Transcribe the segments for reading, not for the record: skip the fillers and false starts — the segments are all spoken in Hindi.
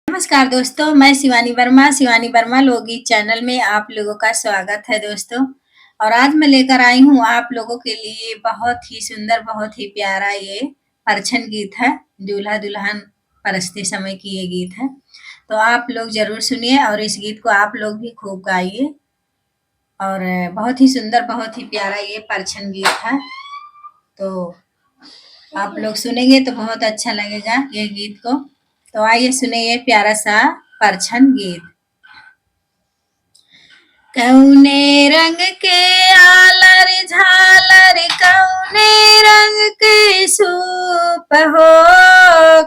नमस्कार दोस्तों, मैं शिवानी वर्मा लोकगीत चैनल में आप लोगों का स्वागत है दोस्तों। और आज मैं लेकर आई हूँ आप लोगों के लिए बहुत ही सुंदर, बहुत ही प्यारा ये परछन गीत है। दूल्हा दुल्हन परस्ते समय की ये गीत है, तो आप लोग जरूर सुनिए और इस गीत को आप लोग भी खूब गाइए। और बहुत ही सुंदर, बहुत ही प्यारा ये परछन गीत है, तो आप लोग सुनेंगे तो बहुत अच्छा लगेगा ये गीत को। तो आइए सुने ये प्यारा सा परछन गीत। कौने रंग के आलर झालर, कौने रंग के सूप हो,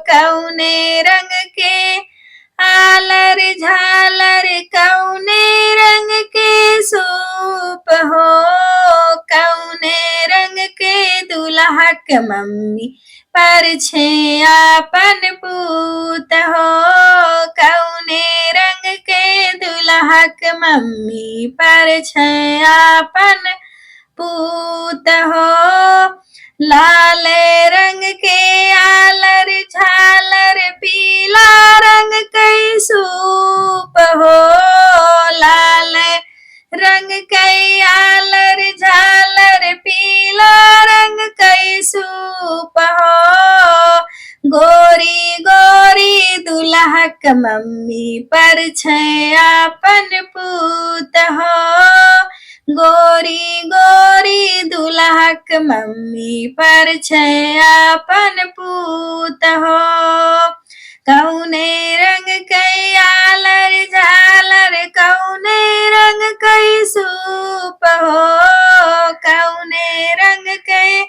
कौने रंग के आलर झालर, कौने रंग के सूप हो, कौने रंग के दूल्हा के मम्मी परछे आपन पूत हो, कौने रंग के दूल्हा के मम्मी परछे आपन पूत हो। लाल रंग के आलर झालर, पीला रंग के सूप हो, लाल रंग के आलर झालर, पीला रंग के सूप हो, गोरी गोरी दूल्हा के मम्मी परछे आपन पूत हो, गोरी गोरी दूल्हा के मम्मी परछे आपन पूत हो। कौने रंग के आलर झालर, कौने रंग के सूप हो, कौने रंग के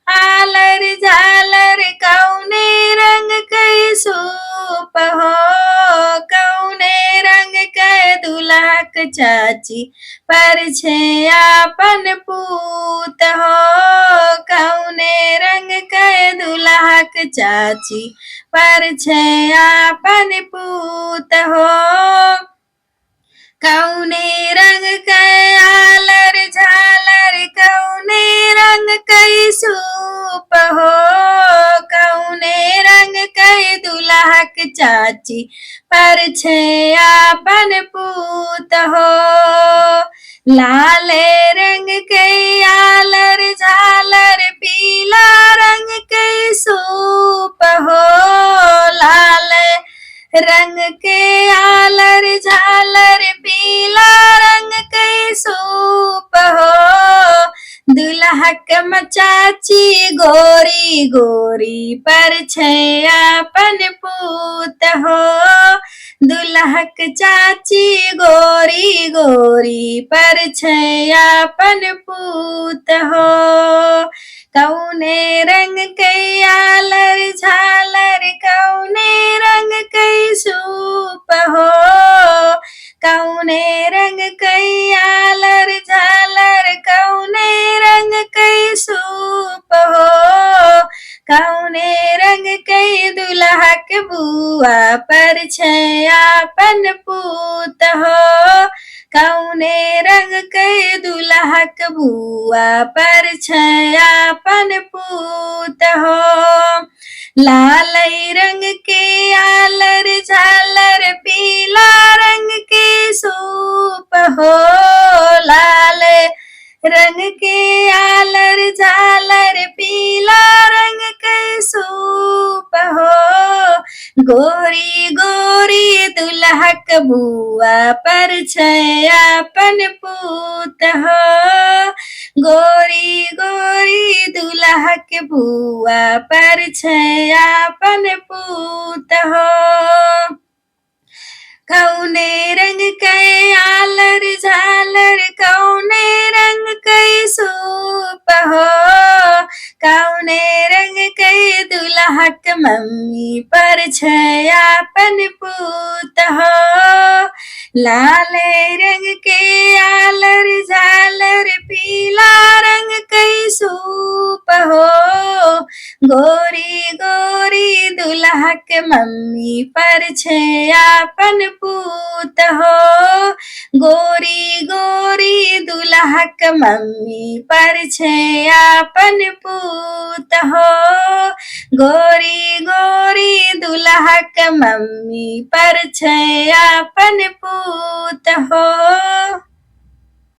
आलर झालर, कौने रंग के सूप हो, कौने रंग के दूल्हा के चाची परछे आपन पूत हो, कौने रंग के दूल्हा के चाची परछे आपन पूत हो। कौने रंग के आलर झालर, कौने रंग के सूप हो, कौने रंग के दूल्हा के चाची परछे आपन पूत हो। लाल रंग के आलर झालर, पीला रंग के सूप हो, लाल रंग के आलर झालर, पीला रंग के सूप हो, दूल्हा के चाची गोरी गोरी परछे आपन पूत हो, दूल्हा के चाची गोरी गोरी परछे आपन पूत हो। कौने रंग के आलर झालर, कौने रंग के सूप हो, कौने रंग के आलर झालर, कौने रंग के सूप हो, कौने रंग के दूल्हा के बुआ परछे आपन पूत हो, कौने रंग के दूल्हा के बुआ परछे आपन पूत हो। लाल रंग के आलर झालर, पीला रंग के सूप हो, लाल रंग के आलर झालर, पीला रंग के सूप हो, गोरी गोरी दूल्हा के बुआ परछे आपन पूत हो, गोरी गोरी दूल्हा के बुआ परछे आपन पूत हो। कौने रंग के आलर झालर, कौने रंग के सूप हो, कौने रंग के दूल्हा के मम्मी परछे आपन पूत हो, लाल रंग के आलर झालर पीला रंग कई सूप हो, गोरी गोरी दुल्हा के मम्मी पर छे आपन पूत हो, गोरी गोरी दुल्हा के मम्मी पर छे आपन पूत हो, गोरी गोरी दुल्हा के मम्मी पर छे आपन पूत हो।